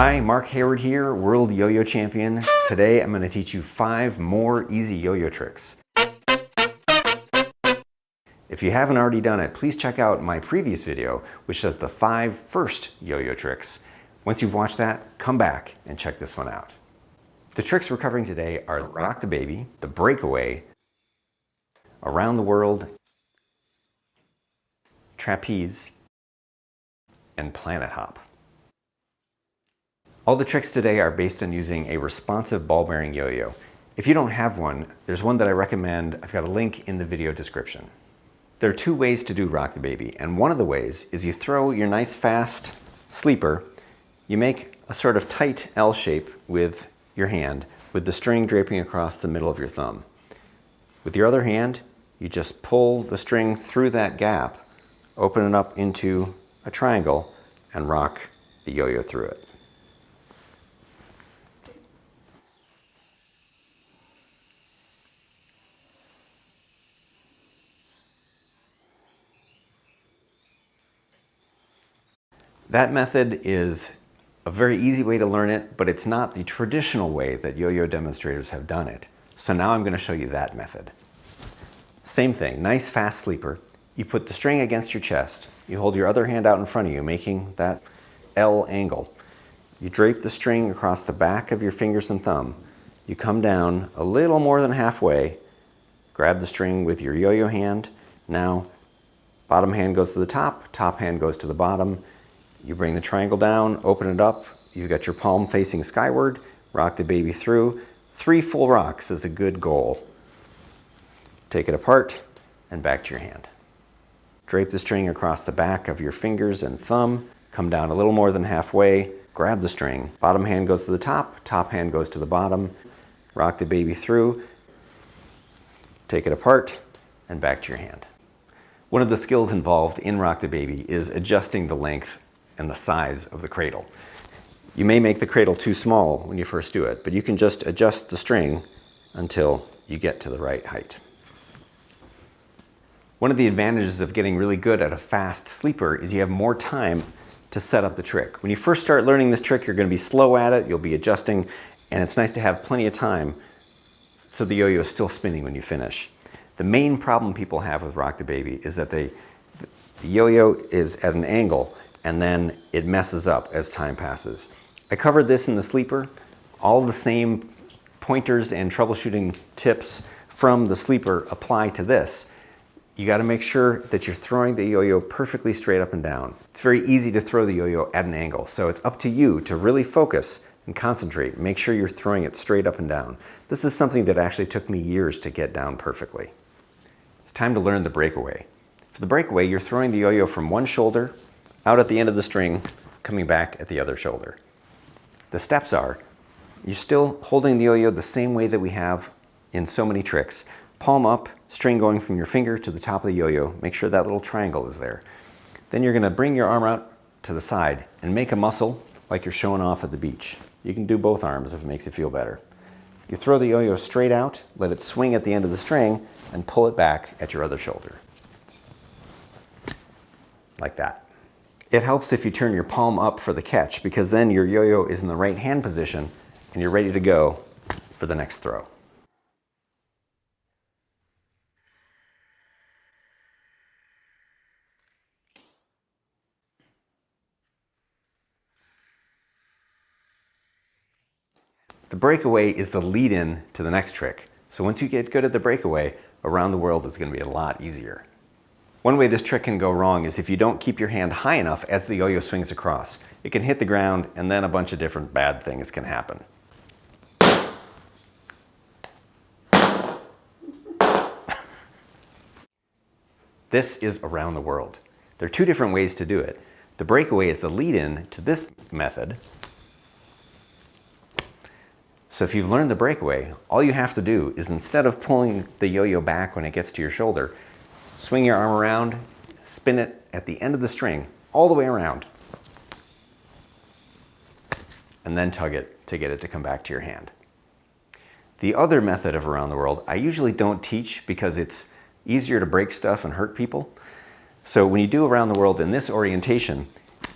Hi, Mark Hayward here, World Yo-Yo Champion. Today I'm going to teach you 5 more easy yo-yo tricks. If you haven't already done it, please check out my previous video, which does the 5 first yo-yo tricks. Once you've watched that, come back and check this one out. The tricks we're covering today are Rock the Baby, the Breakaway, Around the World, Trapeze, and Planet Hop. All the tricks today are based on using a responsive ball bearing yo-yo. If you don't have one, there's one that I recommend. I've got a link in the video description. There are 2 ways to do Rock the Baby, and one of the ways is you throw your nice fast sleeper, you make a sort of tight L shape with your hand, with the string draping across the middle of your thumb. With your other hand, you just pull the string through that gap, open it up into a triangle, and rock the yo-yo through it. That method is a very easy way to learn it, but it's not the traditional way that yo-yo demonstrators have done it. So now I'm going to show you that method. Same thing, nice fast sleeper. You put the string against your chest. You hold your other hand out in front of you, making that L angle. You drape the string across the back of your fingers and thumb. You come down a little more than halfway, grab the string with your yo-yo hand. Now, bottom hand goes to the top hand goes to the bottom. You bring the triangle down, open it up, you've got your palm facing skyward, rock the baby through. 3 full rocks is a good goal. Take it apart and back to your hand. Drape the string across the back of your fingers and thumb, come down a little more than halfway, grab the string. Bottom hand goes to the top hand goes to the bottom, rock the baby through, take it apart and back to your hand. One of the skills involved in Rock the Baby is adjusting the length and the size of the cradle. You may make the cradle too small when you first do it, but you can just adjust the string until you get to the right height. One of the advantages of getting really good at a fast sleeper is you have more time to set up the trick. When you first start learning this trick, you're going to be slow at it, you'll be adjusting, and it's nice to have plenty of time so the yo-yo is still spinning when you finish. The main problem people have with Rock the Baby is that the yo-yo is at an angle and then it messes up as time passes. I covered this in the sleeper. All the same pointers and troubleshooting tips from the sleeper apply to this. You got to make sure that you're throwing the yo-yo perfectly straight up and down. It's very easy to throw the yo-yo at an angle, so it's up to you to really focus and concentrate. Make sure you're throwing it straight up and down. This is something that actually took me years to get down perfectly. It's time to learn the breakaway. For the breakaway, you're throwing the yo-yo from one shoulder, out at the end of the string, coming back at the other shoulder. The steps are, you're still holding the yo-yo the same way that we have in so many tricks. Palm up, string going from your finger to the top of the yo-yo. Make sure that little triangle is there. Then you're going to bring your arm out to the side and make a muscle like you're showing off at the beach. You can do both arms if it makes you feel better. You throw the yo-yo straight out, let it swing at the end of the string, and pull it back at your other shoulder. Like that. It helps if you turn your palm up for the catch, because then your yo-yo is in the right hand position and you're ready to go for the next throw. The breakaway is the lead-in to the next trick. So once you get good at the breakaway, Around the World is going to be a lot easier. One way this trick can go wrong is if you don't keep your hand high enough as the yo-yo swings across. It can hit the ground and then a bunch of different bad things can happen. This is Around the World. There are 2 different ways to do it. The breakaway is the lead-in to this method. So if you've learned the breakaway, all you have to do is, instead of pulling the yo-yo back when it gets to your shoulder, swing your arm around, spin it at the end of the string, all the way around, and then tug it to get it to come back to your hand. The other method of Around the World, I usually don't teach because it's easier to break stuff and hurt people. So when you do Around the World in this orientation,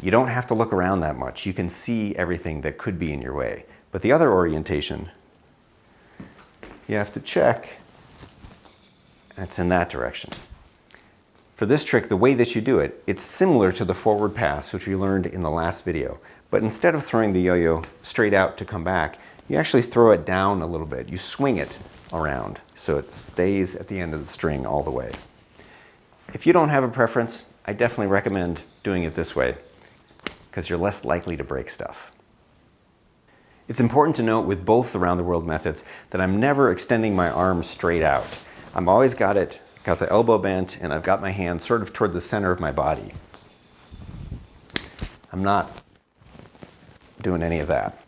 you don't have to look around that much. You can see everything that could be in your way. But the other orientation, you have to check, and it's in that direction. For this trick, the way that you do it, it's similar to the forward pass, which we learned in the last video. But instead of throwing the yo-yo straight out to come back, you actually throw it down a little bit. You swing it around so it stays at the end of the string all the way. If you don't have a preference, I definitely recommend doing it this way because you're less likely to break stuff. It's important to note with both the round the world methods that I'm never extending my arm straight out. I've always got the elbow bent, and I've got my hand sort of toward the center of my body. I'm not doing any of that.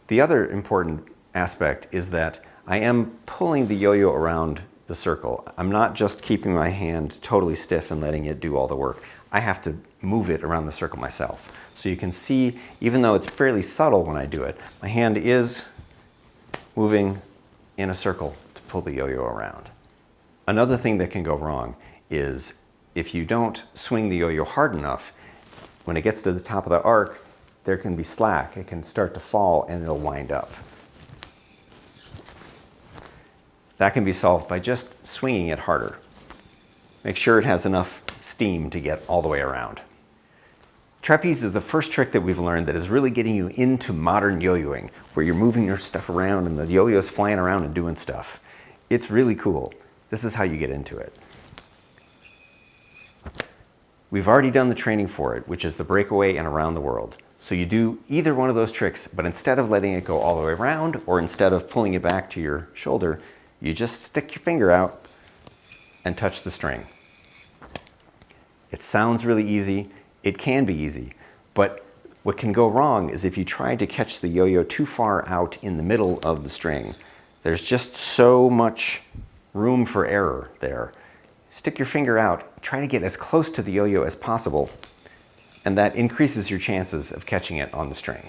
The other important aspect is that I am pulling the yo-yo around the circle. I'm not just keeping my hand totally stiff and letting it do all the work. I have to move it around the circle myself. So you can see, even though it's fairly subtle when I do it, my hand is moving in a circle to pull the yo-yo around. Another thing that can go wrong is if you don't swing the yo-yo hard enough, when it gets to the top of the arc, there can be slack. It can start to fall and it'll wind up. That can be solved by just swinging it harder. Make sure it has enough steam to get all the way around. Trapeze is the first trick that we've learned that is really getting you into modern yo-yoing, where you're moving your stuff around and the yo-yo's flying around and doing stuff. It's really cool. This is how you get into it. We've already done the training for it, which is the breakaway and around the world. So you do either one of those tricks, but instead of letting it go all the way around, or instead of pulling it back to your shoulder, you just stick your finger out and touch the string. It sounds really easy. It can be easy, but what can go wrong is if you try to catch the yo-yo too far out in the middle of the string. There's just so much room for error there. Stick your finger out, try to get as close to the yo-yo as possible, and that increases your chances of catching it on the string.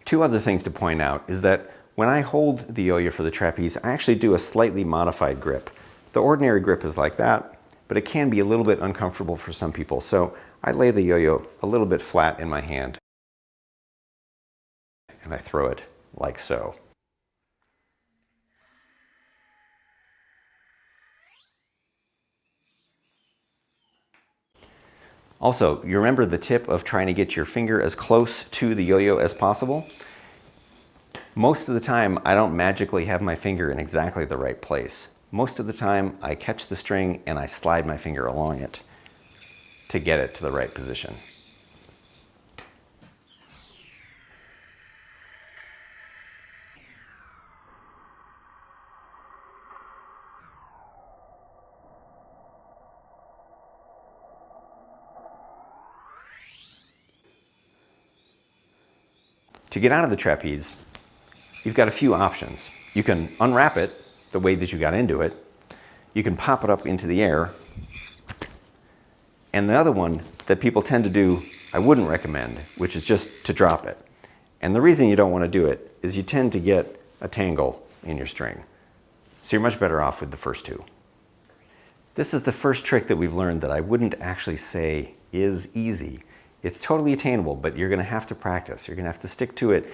Two other things to point out is that when I hold the yo-yo for the trapeze, I actually do a slightly modified grip. The ordinary grip is like that, but it can be a little bit uncomfortable for some people, so I lay the yo-yo a little bit flat in my hand, and I throw it like so. Also, you remember the tip of trying to get your finger as close to the yo-yo as possible? Most of the time, I don't magically have my finger in exactly the right place. Most of the time, I catch the string and I slide my finger along it to get it to the right position. To get out of the trapeze, you've got a few options. You can unwrap it the way that you got into it. You can pop it up into the air. And the other one that people tend to do, I wouldn't recommend, which is just to drop it. And the reason you don't want to do it is you tend to get a tangle in your string. So you're much better off with the first two. This is the first trick that we've learned that I wouldn't actually say is easy. It's totally attainable, but you're going to have to practice. You're going to have to stick to it.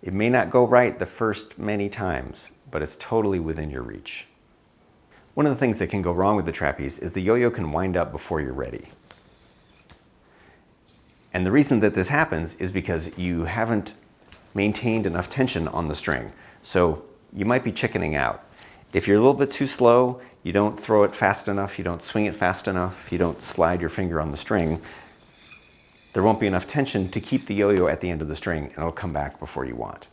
It may not go right the first many times, but it's totally within your reach. One of the things that can go wrong with the trapeze is the yo-yo can wind up before you're ready. And the reason that this happens is because you haven't maintained enough tension on the string. So you might be chickening out. If you're a little bit too slow, you don't throw it fast enough, you don't swing it fast enough, you don't slide your finger on the string, there won't be enough tension to keep the yo-yo at the end of the string, and it'll come back before you want.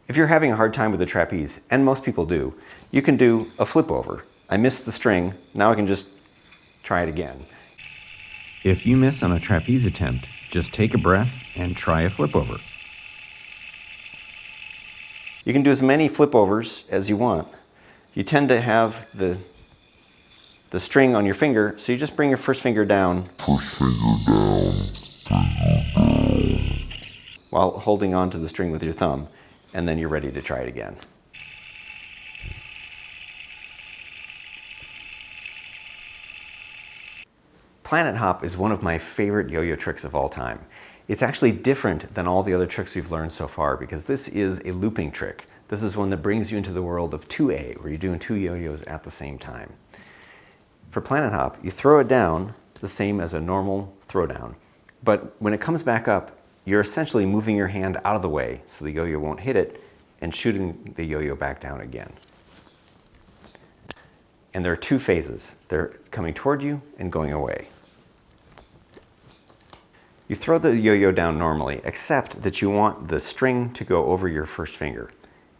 If you're having a hard time with the trapeze, and most people do, you can do a flip over. I missed the string, now I can just try it again. If you miss on a trapeze attempt, just take a breath and try a flip over. You can do as many flip overs as you want. You tend to have the string on your finger, so you just bring your first finger down. While holding on to the string with your thumb, and then you're ready to try it again. Planet hop is one of my favorite yo-yo tricks of all time. It's actually different than all the other tricks we've learned so far because this is a looping trick. This is one that brings you into the world of 2A, where you're doing 2 yo-yos at the same time. For planet hop, you throw it down the same as a normal throwdown, but when it comes back up, you're essentially moving your hand out of the way so the yo-yo won't hit it and shooting the yo-yo back down again. And there are 2 phases. They're coming toward you and going away. You throw the yo-yo down normally, except that you want the string to go over your first finger.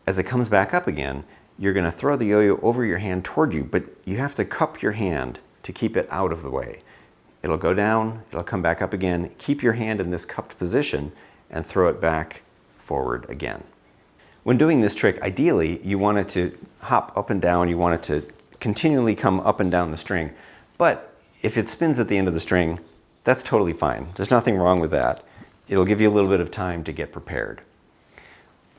As it comes back up again, you're going to throw the yo-yo over your hand toward you, but you have to cup your hand to keep it out of the way. It'll go down, it'll come back up again. Keep your hand in this cupped position and throw it back forward again. When doing this trick, ideally, you want it to hop up and down. You want it to continually come up and down the string. But if it spins at the end of the string, that's totally fine. There's nothing wrong with that. It'll give you a little bit of time to get prepared.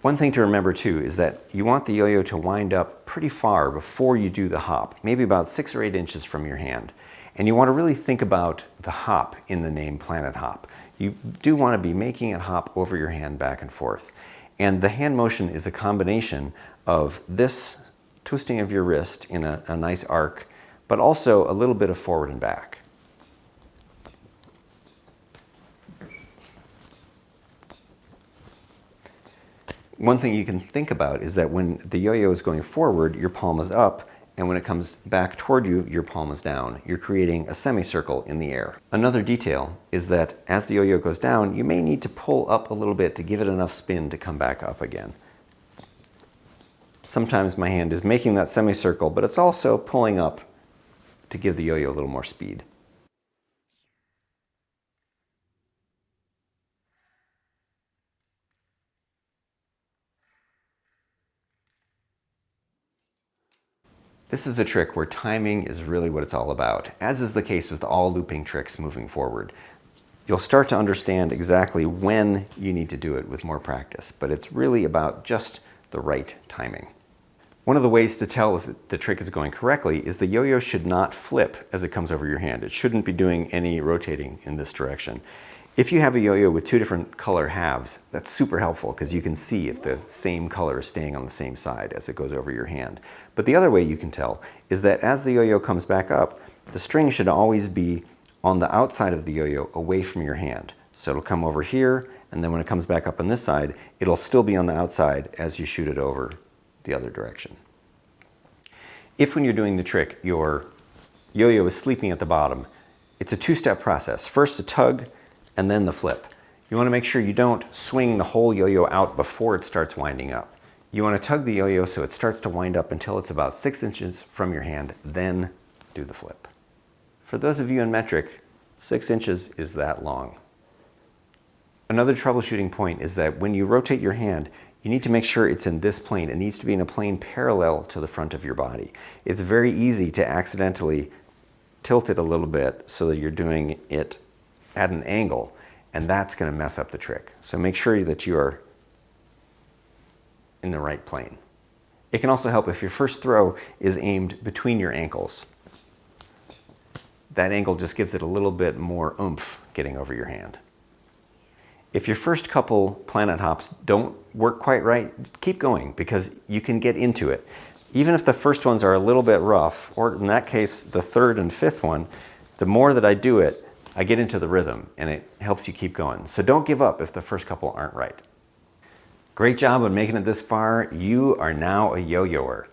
One thing to remember too is that you want the yo-yo to wind up pretty far before you do the hop, maybe about 6 or 8 inches from your hand. And you want to really think about the hop in the name Planet Hop. You do want to be making it hop over your hand back and forth. And the hand motion is a combination of this twisting of your wrist in a nice arc, but also a little bit of forward and back. One thing you can think about is that when the yo-yo is going forward, your palm is up, and when it comes back toward you, your palm is down. You're creating a semicircle in the air. Another detail is that as the yo-yo goes down, you may need to pull up a little bit to give it enough spin to come back up again. Sometimes my hand is making that semicircle, but it's also pulling up to give the yo-yo a little more speed. This is a trick where timing is really what it's all about, as is the case with all looping tricks moving forward. You'll start to understand exactly when you need to do it with more practice, but it's really about just the right timing. One of the ways to tell if the trick is going correctly is the yo-yo should not flip as it comes over your hand. It shouldn't be doing any rotating in this direction. If you have a yo-yo with 2 different color halves, that's super helpful because you can see if the same color is staying on the same side as it goes over your hand. But the other way you can tell is that as the yo-yo comes back up, the string should always be on the outside of the yo-yo away from your hand. So it'll come over here, and then when it comes back up on this side, it'll still be on the outside as you shoot it over the other direction. If when you're doing the trick, your yo-yo is sleeping at the bottom, it's a 2-step process. First a tug, and then the flip. You want to make sure you don't swing the whole yo-yo out before it starts winding up. You want to tug the yo-yo so it starts to wind up until it's about 6 inches from your hand, then do the flip. For those of you in metric, 6 inches is that long. Another troubleshooting point is that when you rotate your hand, you need to make sure it's in this plane. It needs to be in a plane parallel to the front of your body. It's very easy to accidentally tilt it a little bit so that you're doing it at an angle, and that's going to mess up the trick. So make sure that you are in the right plane. It can also help if your first throw is aimed between your ankles. That angle just gives it a little bit more oomph getting over your hand. If your first couple planet hops don't work quite right, keep going because you can get into it. Even if the first ones are a little bit rough, or in that case, the 3rd and 5th one, the more that I do it, I get into the rhythm and it helps you keep going. So don't give up if the first couple aren't right. Great job on making it this far. You are now a yo-yoer.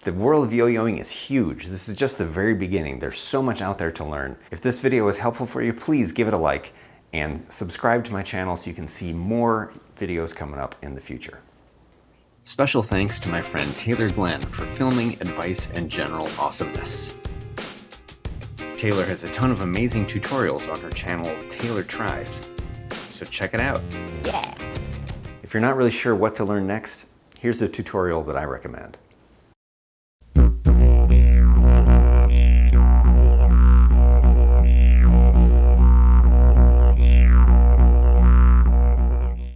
The world of yo-yoing is huge. This is just the very beginning. There's so much out there to learn. If this video was helpful for you, please give it a like and subscribe to my channel so you can see more videos coming up in the future. Special thanks to my friend Taylor Glenn for filming, advice, and general awesomeness. Taylor has a ton of amazing tutorials on her channel, Taylor Tries, so check it out. Yeah. If you're not really sure what to learn next, here's a tutorial that I recommend.